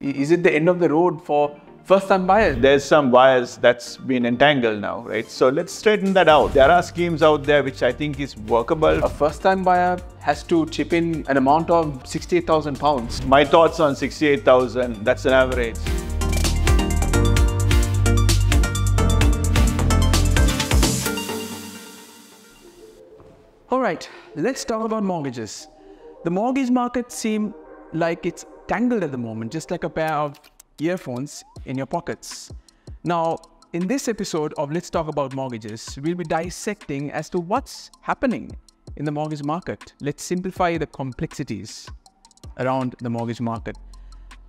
Is it the end of the road for first-time buyers? There's some wires that's been entangled now, right? So let's straighten that out. There are schemes out there which I think is workable. A first-time buyer has to chip in an amount of £68,000. My thoughts on 68,000, that's an average. All right, let's talk about mortgages. The mortgage market seems like it's tangled at the moment, just like a pair of earphones in your pockets. Now, in this episode of Let's Talk About Mortgages, we'll be dissecting as to what's happening in the mortgage market. Let's simplify the complexities around the mortgage market.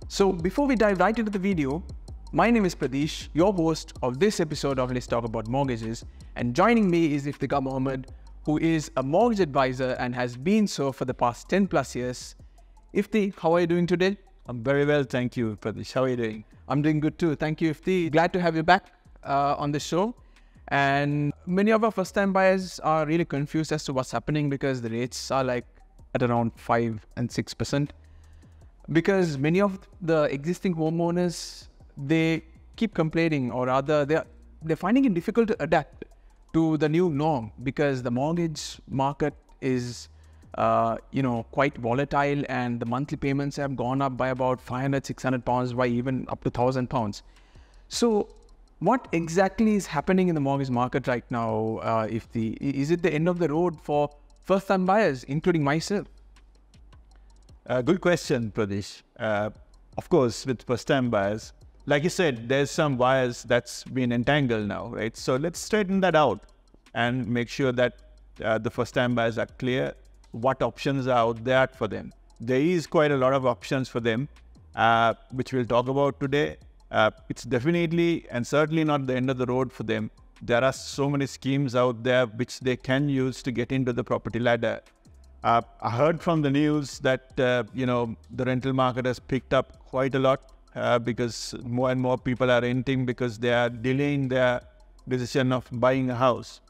So before we dive right into the video, my name is Pradesh, your host of this episode of Let's Talk About Mortgages, and joining me is Iftikhar Mohammed, who is a mortgage advisor and has been so for the past 10 plus years. Ifti, how are you doing today? I'm very well, thank you, Pradesh. How are you doing? I'm doing good too. Thank you, Ifti. Glad to have you back on the show. And many of our first-time buyers are really confused as to what's happening because the rates are like at around 5 and 6%. Because many of the existing homeowners, they keep complaining, or rather they're finding it difficult to adapt to the new norm because the mortgage market is quite volatile, and the monthly payments have gone up by about 500, 600 pounds, by even up to 1,000 pounds. So what exactly is happening in the mortgage market right now? Is it the end of the road for first-time buyers, including myself? Good question, Pradesh. Of course, with first-time buyers, like you said, there's some wires that's been entangled now, right? So let's straighten that out and make sure that the first-time buyers are clear what options are out there for them. There is quite a lot of options for them, which we'll talk about today. It's definitely and certainly not the end of the road for them. There are so many schemes out there which they can use to get into the property ladder. I heard from the news that the rental market has picked up quite a lot because more and more people are renting because they are delaying their decision of buying a house.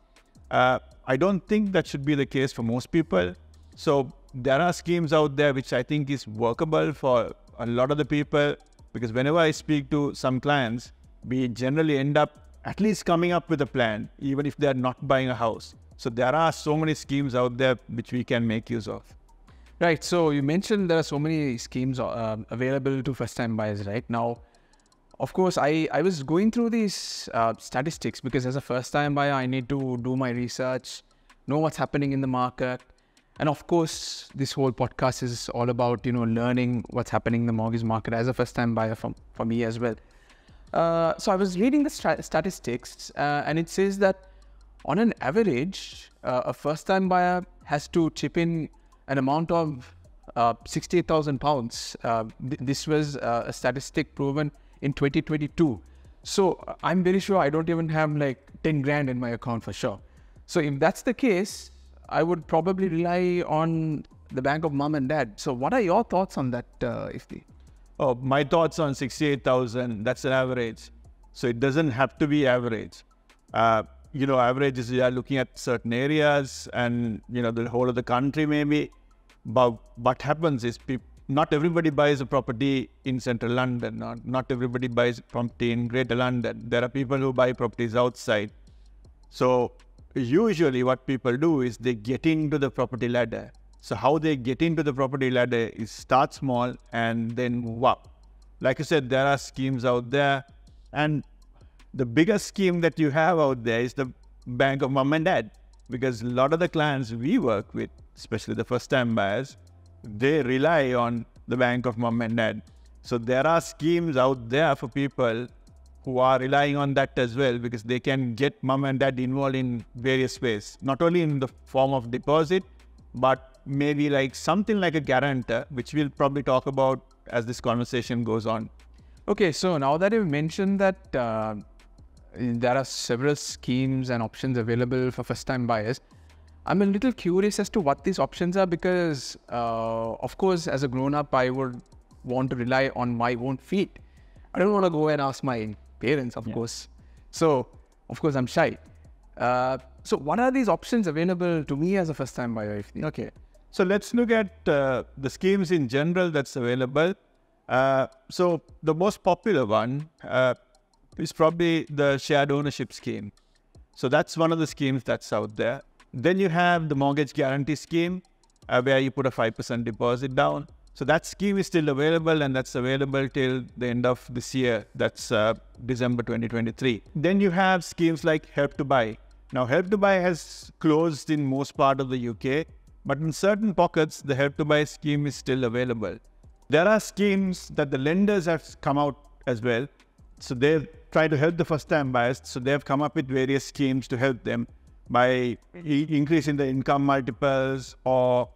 I don't think that should be the case for most people. So there are schemes out there which I think is workable for a lot of the people, because whenever I speak to some clients, we generally end up at least coming up with a plan, even if they are not buying a house. So there are so many schemes out there which we can make use of. Right. So you mentioned there are so many schemes available to first-time buyers right now. Of course, I was going through these statistics because as a first-time buyer, I need to do my research, know what's happening in the market. And of course, this whole podcast is all about, learning what's happening in the mortgage market as a first-time buyer for me as well. So I was reading the statistics and it says that on an average, a first-time buyer has to chip in an amount of £68,000. This was a statistic proven in 2022. So I'm very sure I don't even have like 10 grand in my account for sure. So if that's the case, I would probably rely on the bank of mom and dad. So what are your thoughts on that, Ifti? Oh, my thoughts on 68,000, that's an average. So it doesn't have to be average. Average is you are looking at certain areas and, the whole of the country maybe. But what happens is not everybody buys a property in central London. Not everybody buys a property in Greater London. There are people who buy properties outside. So usually what people do is they get into the property ladder. So how they get into the property ladder is start small and then move up. Like I said, there are schemes out there, and the biggest scheme that you have out there is the bank of mom and dad, because a lot of the clients we work with, especially the first-time buyers, they rely on the bank of mom and dad. So there are schemes out there for people who are relying on that as well, because they can get mom and dad involved in various ways, not only in the form of deposit, but maybe like something like a guarantor, which we'll probably talk about as this conversation goes on. Okay, so now that you've mentioned that there are several schemes and options available for first-time buyers, I'm a little curious as to what these options are because, of course, as a grown-up, I would want to rely on my own feet. I don't want to go and ask my parents, of course. So, of course, I'm shy. So what are these options available to me as a first-time buyer? Okay, so let's look at the schemes in general that's available. So the most popular one is probably the shared ownership scheme. So that's one of the schemes that's out there. Then you have the mortgage guarantee scheme, where you put a 5% deposit down. So that scheme is still available, and that's available till the end of this year. That's December 2023. Then you have schemes like Help to Buy. Now, Help to Buy has closed in most part of the UK, but in certain pockets, the Help to Buy scheme is still available. There are schemes that the lenders have come out as well. So they've tried to help the first-time buyers. So they've come up with various schemes to help them by increasing the income multiples, or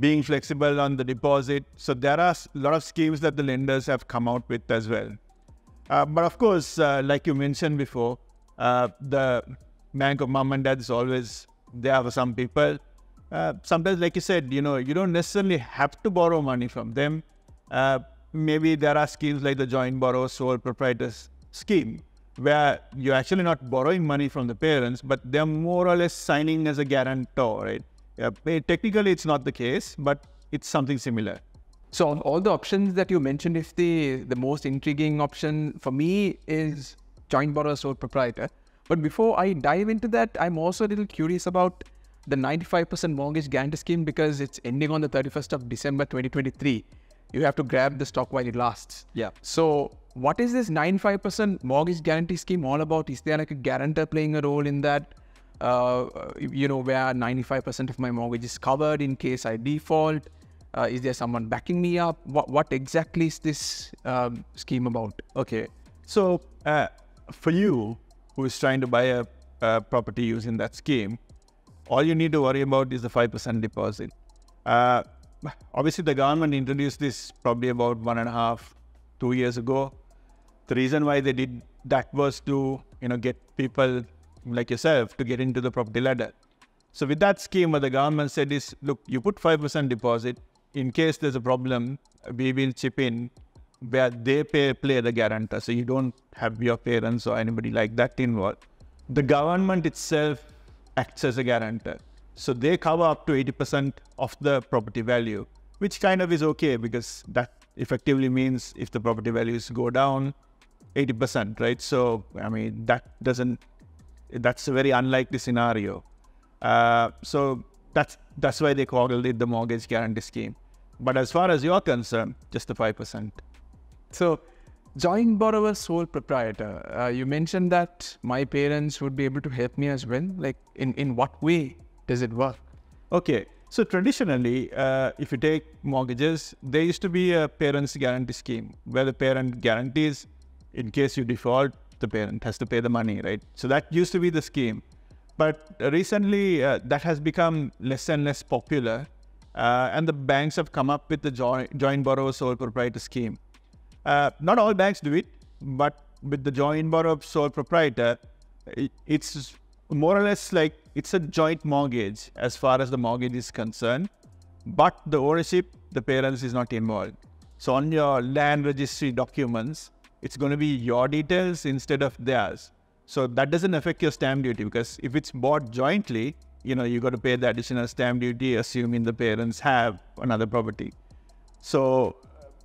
being flexible on the deposit. So there are a lot of schemes that the lenders have come out with as well. But of course, like you mentioned before, the bank of mom and dad is always there for some people. Sometimes, like you said, you don't necessarily have to borrow money from them. Maybe there are schemes like the joint borrower sole proprietors scheme, where you're actually not borrowing money from the parents, but they're more or less signing as a guarantor, right? Technically, it's not the case, but it's something similar. So of all the options that you mentioned, if the most intriguing option for me is joint borrower sole proprietor. But before I dive into that, I'm also a little curious about the 95% mortgage guarantee scheme, because it's ending on the 31st of December 2023. You have to grab the stock while it lasts. Yeah. So what is this 95% mortgage guarantee scheme all about? Is there like a guarantor playing a role in that? Where 95% of my mortgage is covered in case I default? Is there someone backing me up? What exactly is this scheme about? Okay. So for you who is trying to buy a property using that scheme, all you need to worry about is the 5% deposit. Obviously, the government introduced this probably about 1.5, 2 years ago. The reason why they did that was to, get people like yourself to get into the property ladder. So with that scheme, what the government said is, look, you put 5% deposit. In case there's a problem, we will chip in, where they play the guarantor. So you don't have your parents or anybody like that involved. The government itself acts as a guarantor. So they cover up to 80% of the property value, which kind of is okay, because that effectively means if the property values go down, 80%, right? So, that's a very unlikely scenario. So that's why they called it the mortgage guarantee scheme. But as far as you're concerned, just the 5%. So joint borrower sole proprietor, you mentioned that my parents would be able to help me as well. Like in what way does it work? Okay. So traditionally, if you take mortgages, there used to be a parents guarantee scheme where the parent guarantees in case you default, the parent has to pay the money, right? So that used to be the scheme. But recently, that has become less and less popular. And the banks have come up with the joint borrower sole proprietor scheme. Not all banks do it, but with the joint borrower sole proprietor, it's more or less like it's a joint mortgage as far as the mortgage is concerned, but the ownership, the parents is not involved. So on your land registry documents, it's going to be your details instead of theirs. So that doesn't affect your stamp duty, because if it's bought jointly, you got to pay the additional stamp duty, assuming the parents have another property. So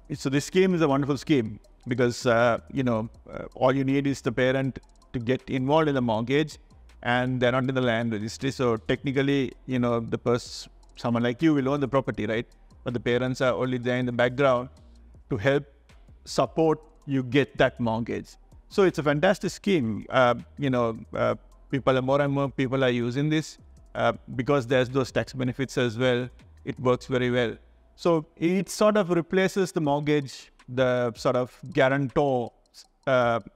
this scheme is a wonderful scheme, because all you need is the parent to get involved in the mortgage, and they're not in the land registry. So technically, someone like you will own the property, right? But the parents are only there in the background to help support you get that mortgage. So it's a fantastic scheme. More and more people are using this because there's those tax benefits as well. It works very well. So it sort of replaces the mortgage, the sort of guarantor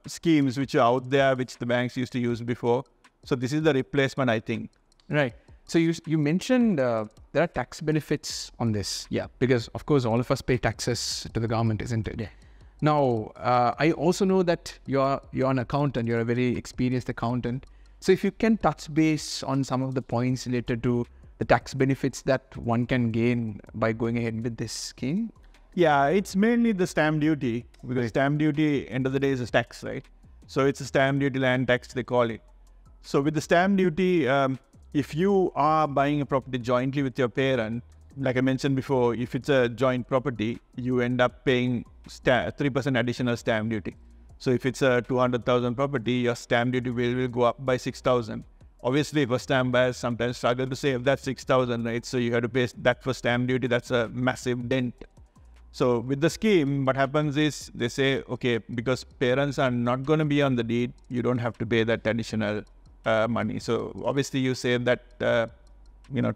schemes which are out there, which the banks used to use before. So this is the replacement, I think. Right. So you mentioned there are tax benefits on this. Yeah. Because of course all of us pay taxes to the government, isn't it? Yeah. Now, I also know that you're an accountant. You're a very experienced accountant. So if you can touch base on some of the points related to the tax benefits that one can gain by going ahead with this scheme. Yeah, it's mainly the stamp duty, because stamp duty, end of the day, is a tax, right? So it's a stamp duty, land tax, they call it. So with the stamp duty, if you are buying a property jointly with your parent, like I mentioned before, if it's a joint property, you end up paying 3% additional stamp duty. So if it's a 200,000 property, your stamp duty will go up by 6,000. Obviously, first-time buyers sometimes struggle to save that 6,000, right? So you have to pay that for stamp duty. That's a massive dent. So with the scheme, what happens is they say, okay, because parents are not going to be on the deed, you don't have to pay that additional money. So obviously you save that,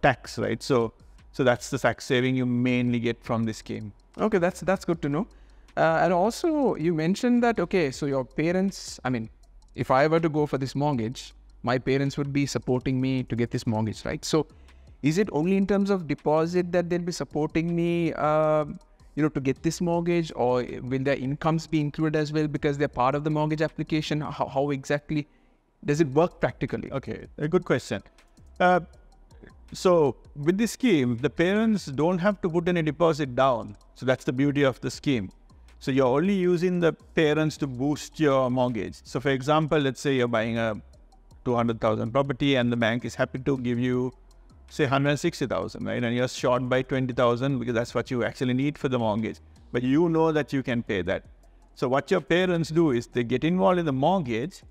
tax, right? So that's the tax saving you mainly get from this scheme. Okay, that's good to know. And also you mentioned that, okay, so your parents, I mean, if I were to go for this mortgage, my parents would be supporting me to get this mortgage, right? So is it only in terms of deposit that they'll be supporting me, to get this mortgage, or will their incomes be included as well because they're part of the mortgage application? How exactly does it work practically? Okay, a good question. So with this scheme, the parents don't have to put any deposit down. So that's the beauty of the scheme. So you're only using the parents to boost your mortgage. So for example, let's say you're buying a 200,000 property and the bank is happy to give you, say, 160,000, right? And you're short by 20,000 because that's what you actually need for the mortgage. But you know that you can pay that. So what your parents do is they get involved in the mortgage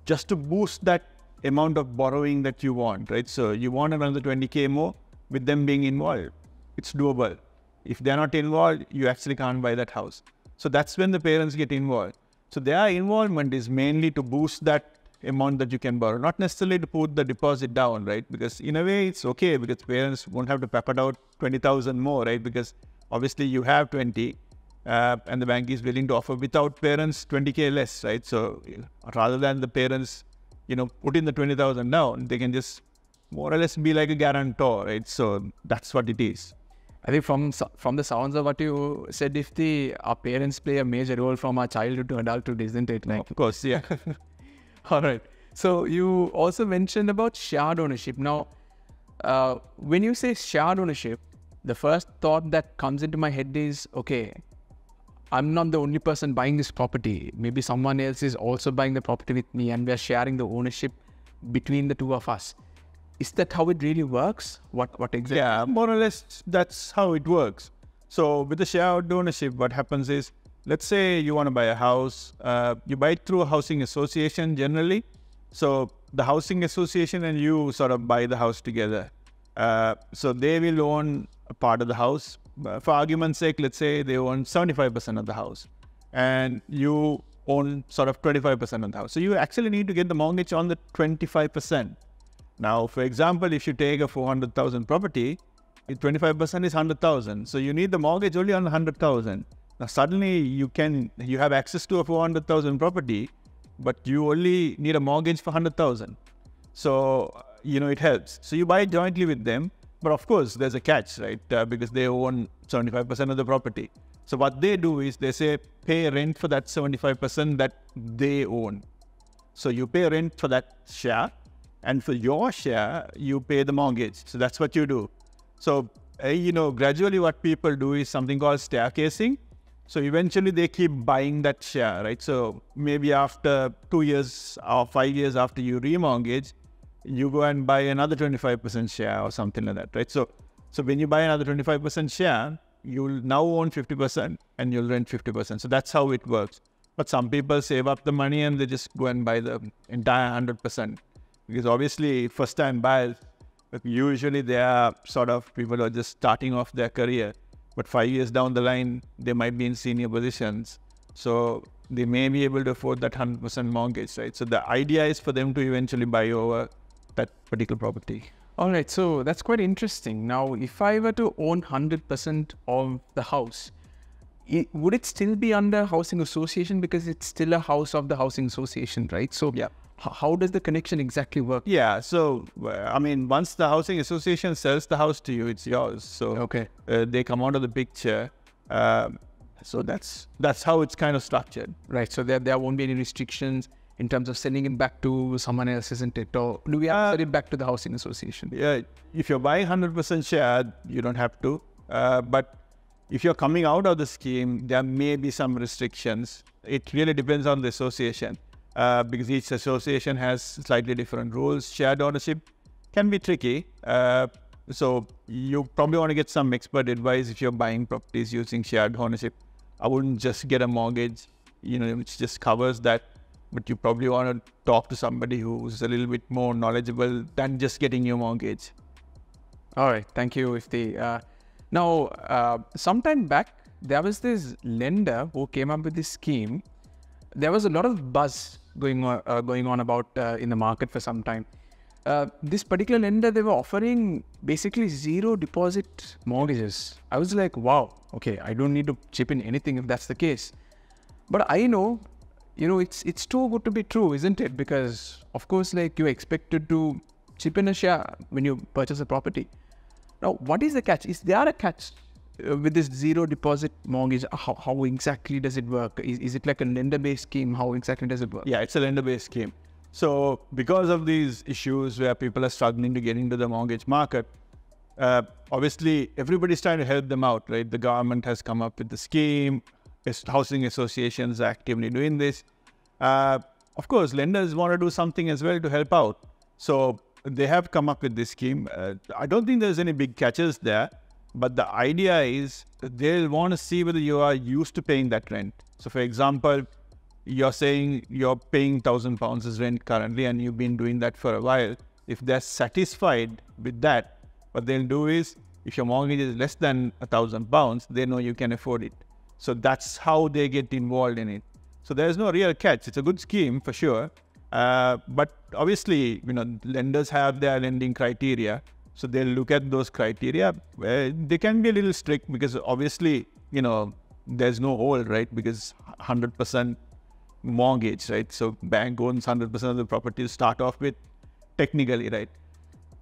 just to boost that amount of borrowing that you want, right? So you want another 20K more with them being involved. It's doable. If they're not involved, you actually can't buy that house. So that's when the parents get involved. So their involvement is mainly to boost that amount that you can borrow, not necessarily to put the deposit down, right? Because in a way it's okay because parents won't have to pepper out 20,000 more, right? Because obviously you have 20 and the bank is willing to offer without parents 20K less, right? So rather than the parents, put in the 20,000 down, they can just more or less be like a guarantor, right? So that's what it is. I think from the sounds of what you said, our parents play a major role from our childhood to adulthood, isn't it? Like, of course, yeah. All right. So you also mentioned about shared ownership. Now, when you say shared ownership, the first thought that comes into my head is, okay, I'm not the only person buying this property. Maybe someone else is also buying the property with me and we're sharing the ownership between the two of us. Is that how it really works? What exactly? Yeah, more or less that's how it works. So with the shared ownership, what happens is, let's say you want to buy a house, you buy it through a housing association generally. So the housing association and you sort of buy the house together. So they will own a part of the house. For argument's sake, let's say they own 75% of the house and you own sort of 25% of the house. So you actually need to get the mortgage on the 25%. Now, for example, if you take a 400,000 property, 25% is 100,000. So you need the mortgage only on 100,000. Now suddenly you have access to a 400,000 property, but you only need a mortgage for 100,000. So, it helps. So you buy it jointly with them, but of course there's a catch, right? Because they own 75% of the property. So what they do is they say, pay rent for that 75% that they own. So you pay rent for that share and for your share, you pay the mortgage. So that's what you do. So, gradually what people do is something called staircasing. So eventually they keep buying that share, right? So maybe after 2 years or 5 years after you remortgage, you go and buy another 25% share or something like that, right? So when you buy another 25% share, you'll now own 50% and you'll rent 50%. So that's how it works. But some people save up the money and they just go and buy the entire 100%. Because obviously first time buyers, usually they are sort of people who are just starting off their career. But 5 years down the line, they might be in senior positions. So they may be able to afford that 100% mortgage, right? So the idea is for them to eventually buy over that particular property. All right. So that's quite interesting. Now, if I were to own 100% of the house, would it still be under housing association because it's still a house of the housing association, right? So yeah. How does the connection exactly work? Yeah, so once the housing association sells the house to you, it's yours. So okay, they come out of the picture. So that's how it's kind of structured. Right. So there won't be any restrictions in terms of sending it back to someone else, isn't it? Or do we have to send it back to the housing association? Yeah, if you're buying 100% share, you don't have to. But if you're coming out of the scheme, there may be some restrictions. It really depends on the association. Because each association has slightly different rules. Shared ownership can be tricky. So you probably want to get some expert advice if you're buying properties using shared ownership. I wouldn't just get a mortgage, which just covers that. But you probably want to talk to somebody who's a little bit more knowledgeable than just getting your mortgage. All right, thank you, Ifti. Now, sometime back, there was this lender who came up with this scheme. There was a lot of buzz going on about in the market for some time. This particular lender, they were offering basically zero deposit mortgages. I was like, wow, okay, I don't need to chip in anything if that's the case. But I know, it's too good to be true, isn't it? Because of course, like, you're expected to chip in a share when you purchase a property. Now, what is the catch? Is there a catch with this zero deposit mortgage? How exactly does it work? Is it like a lender-based scheme? How exactly does it work? Yeah, it's a lender-based scheme. So because of these issues where people are struggling to get into the mortgage market, obviously everybody's trying to help them out, right? The government has come up with the scheme. Housing associations are actively doing this. Of course, lenders want to do something as well to help out. So they have come up with this scheme. I don't think there's any big catches there, but the idea is they'll want to see whether you are used to paying that rent. So for example, you're saying you're paying £1,000 as rent currently and you've been doing that for a while. If they're satisfied with that, what they'll do is, if your mortgage is less than £1,000, they know you can afford it. So that's how they get involved in it. So there's no real catch. It's a good scheme for sure. But obviously, lenders have their lending criteria. So they'll look at those criteria. They can be a little strict because obviously, there's no hold, right? Because 100% mortgage, right? So bank owns 100% of the property to start off with, technically, right?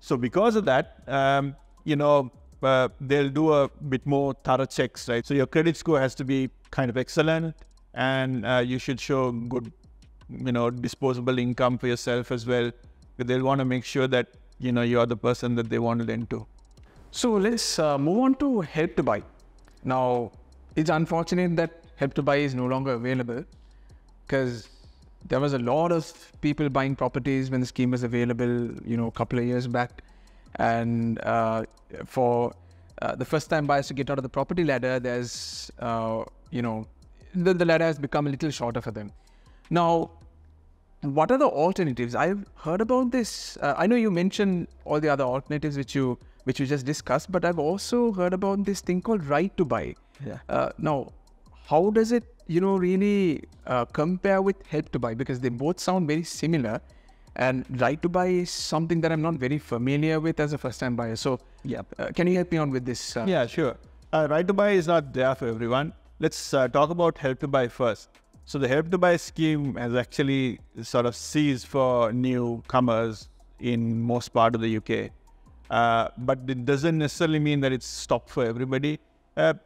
So because of that, they'll do a bit more thorough checks, right? So your credit score has to be kind of excellent, and you should show good, disposable income for yourself as well. But they'll want to make sure that, you are the person that they want to lend to. So let's move on to Help to Buy. Now, it's unfortunate that Help to Buy is no longer available because there was a lot of people buying properties when the scheme was available, a couple of years back. And for the first-time buyers to get out of the property ladder, there's, the ladder has become a little shorter for them. Now, what are the alternatives? I've heard about this. I know you mentioned all the other alternatives which you just discussed, but I've also heard about this thing called Right to Buy. Yeah. Now, how does it, really compare with Help to Buy? Because they both sound very similar. And Right to Buy is something that I'm not very familiar with as a first-time buyer. So, yeah, can you help me out with this? Yeah, sure. Right to Buy is not there for everyone. Let's talk about Help to Buy first. So the Help to Buy scheme has actually sort of ceased for newcomers in most part of the UK. But it doesn't necessarily mean that it's stopped for everybody.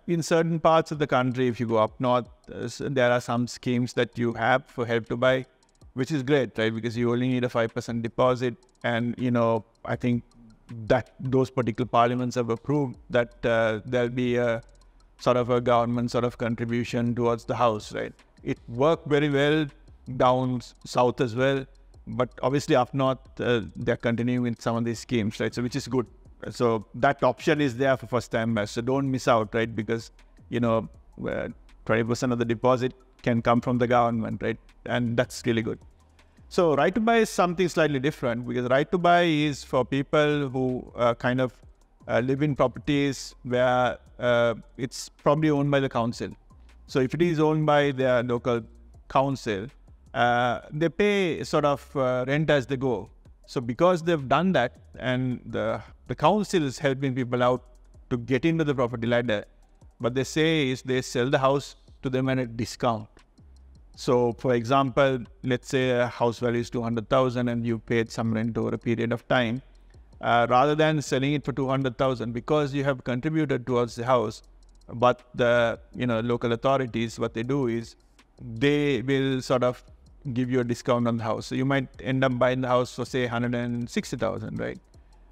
In certain parts of the country, if you go up north, there are some schemes that you have for Help to Buy, which is great, right? Because you only need a 5% deposit. And, I think that those particular parliaments have approved that there'll be a sort of a government sort of contribution towards the house, right? It worked very well down south as well. But obviously up north, they're continuing with some of these schemes, right? So which is good. So that option is there for first-time buyers. So don't miss out, right? Because, 20% of the deposit can come from the government, right? And that's really good. So Right to Buy is something slightly different because Right to Buy is for people who kind of live in properties where it's probably owned by the council. So if it is owned by their local council, they pay sort of rent as they go. So because they've done that and the council is helping people out to get into the property ladder, what they say is they sell the house to them at a discount. So for example, let's say a house value is 200,000 and you paid some rent over a period of time. Rather than selling it for 200,000, because you have contributed towards the house, but the local authorities, what they do is they will sort of give you a discount on the house. So you might end up buying the house for say 160,000, right?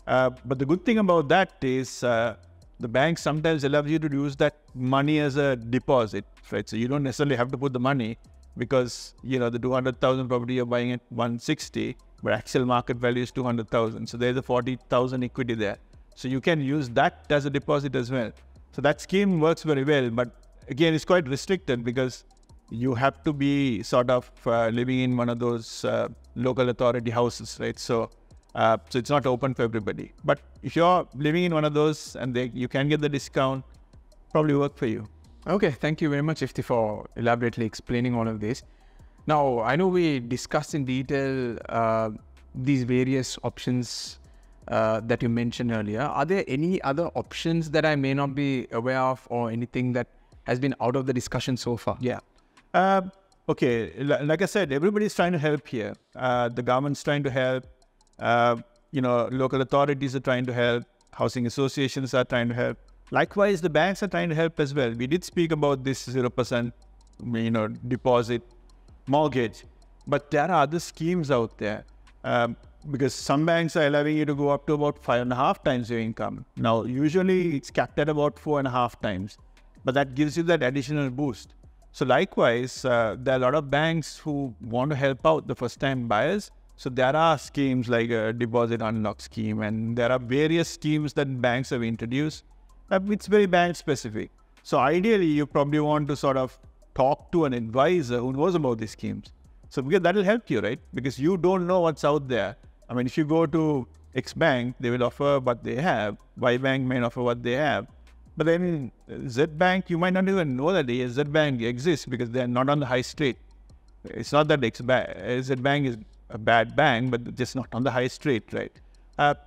But the good thing about that is the bank sometimes allows you to use that money as a deposit, right? So you don't necessarily have to put the money because the 200,000 property you're buying at 160, but actual market value is 200,000. So there's a 40,000 equity there. So you can use that as a deposit as well. So that scheme works very well, but again, it's quite restricted because you have to be sort of living in one of those local authority houses, right? So it's not open for everybody. But if you're living in one of those and you can get the discount, probably work for you. Okay, thank you very much, Ifti, for elaborately explaining all of this. Now, I know we discussed in detail these various options that you mentioned earlier. Are there any other options that I may not be aware of, or anything that has been out of the discussion so far? Yeah. Okay, like I said, everybody's trying to help here. The government's trying to help. Local authorities are trying to help. Housing associations are trying to help. Likewise, the banks are trying to help as well. We did speak about this 0%, deposit mortgage, but there are other schemes out there. Because some banks are allowing you to go up to about 5.5 times your income. Now, usually it's capped at about 4.5 times, but that gives you that additional boost. So likewise, there are a lot of banks who want to help out the first-time buyers. So there are schemes like a deposit unlock scheme, and there are various schemes that banks have introduced. It's very bank-specific. So ideally, you probably want to sort of talk to an advisor who knows about these schemes. So because that will help you, right? Because you don't know what's out there. I mean, if you go to X bank, they will offer what they have. Y bank may offer what they have. But then Z bank, you might not even know that Z bank exists because they're not on the high street. It's not that Z bank is a bad bank, but just not on the high street, right?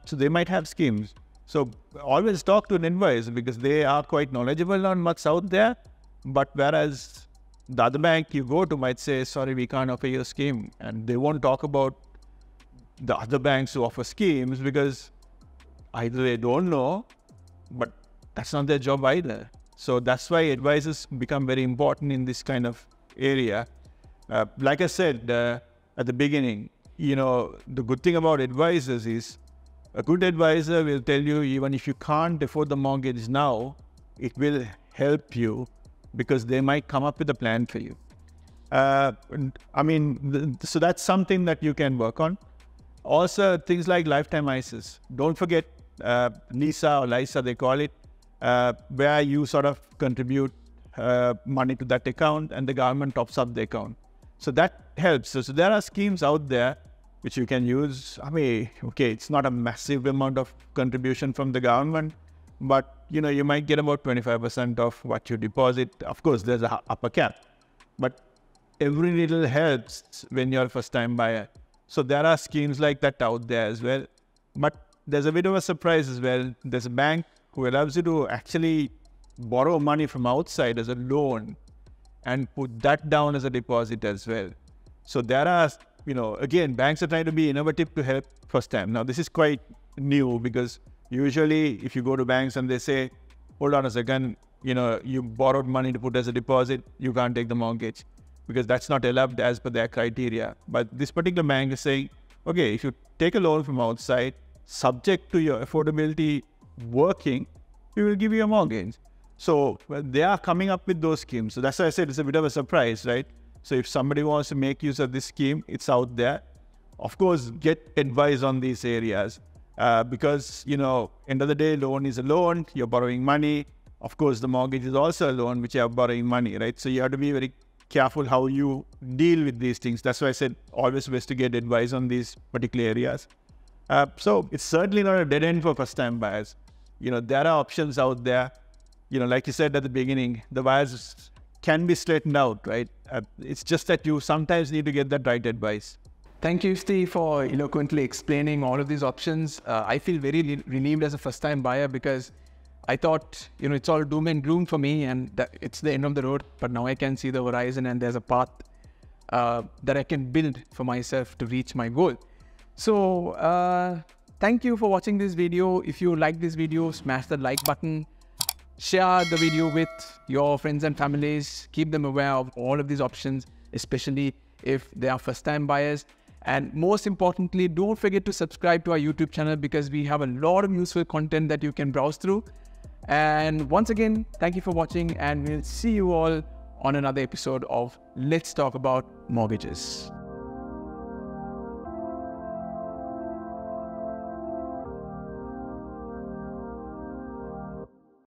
So they might have schemes. So always talk to an advisor because they are quite knowledgeable on what's out there. But whereas the other bank you go to might say, sorry, we can't offer you a scheme. And they won't talk about the other banks who offer schemes because either they don't know, but that's not their job either. So that's why advisors become very important in this kind of area. Like I said at the beginning, the good thing about advisors is a good advisor will tell you even if you can't afford the mortgage now, it will help you because they might come up with a plan for you. So that's something that you can work on. Also, things like lifetime ISAs. Don't forget LISA or LISA, they call it, where you sort of contribute money to that account and the government tops up the account. So that helps. So there are schemes out there which you can use. I mean, okay, it's not a massive amount of contribution from the government, but you might get about 25% of what you deposit. Of course, there's a upper cap, but every little helps when you're a first-time buyer. So there are schemes like that out there as well. But there's a bit of a surprise as well. There's a bank who allows you to actually borrow money from outside as a loan and put that down as a deposit as well. So there are, again, banks are trying to be innovative to help first time. Now, this is quite new because usually if you go to banks and they say, hold on a second, you borrowed money to put as a deposit, you can't take the mortgage because that's not allowed as per their criteria. But this particular bank is saying, okay, if you take a loan from outside, subject to your affordability working, we will give you a mortgage. So they are coming up with those schemes. So that's why I said it's a bit of a surprise, right? So if somebody wants to make use of this scheme, it's out there. Of course, get advice on these areas because, end of the day, loan is a loan. You're borrowing money. Of course, the mortgage is also a loan, which you are borrowing money, right? So you have to be very careful how you deal with these things. That's why I said always best to get advice on these particular areas. So it's certainly not a dead end for first-time buyers. There are options out there. Like you said at the beginning, the buyers can be straightened out, right? It's just that you sometimes need to get that right advice. Thank you, Steve, for eloquently explaining all of these options. I feel very relieved as a first-time buyer because I thought, it's all doom and gloom for me and that it's the end of the road. But now I can see the horizon and there's a path that I can build for myself to reach my goal. So thank you for watching this video. If you like this video, smash the like button. Share the video with your friends and families. Keep them aware of all of these options, especially if they are first-time buyers. And most importantly, don't forget to subscribe to our YouTube channel because we have a lot of useful content that you can browse through. And once again, thank you for watching and we'll see you all on another episode of Let's Talk About Mortgages.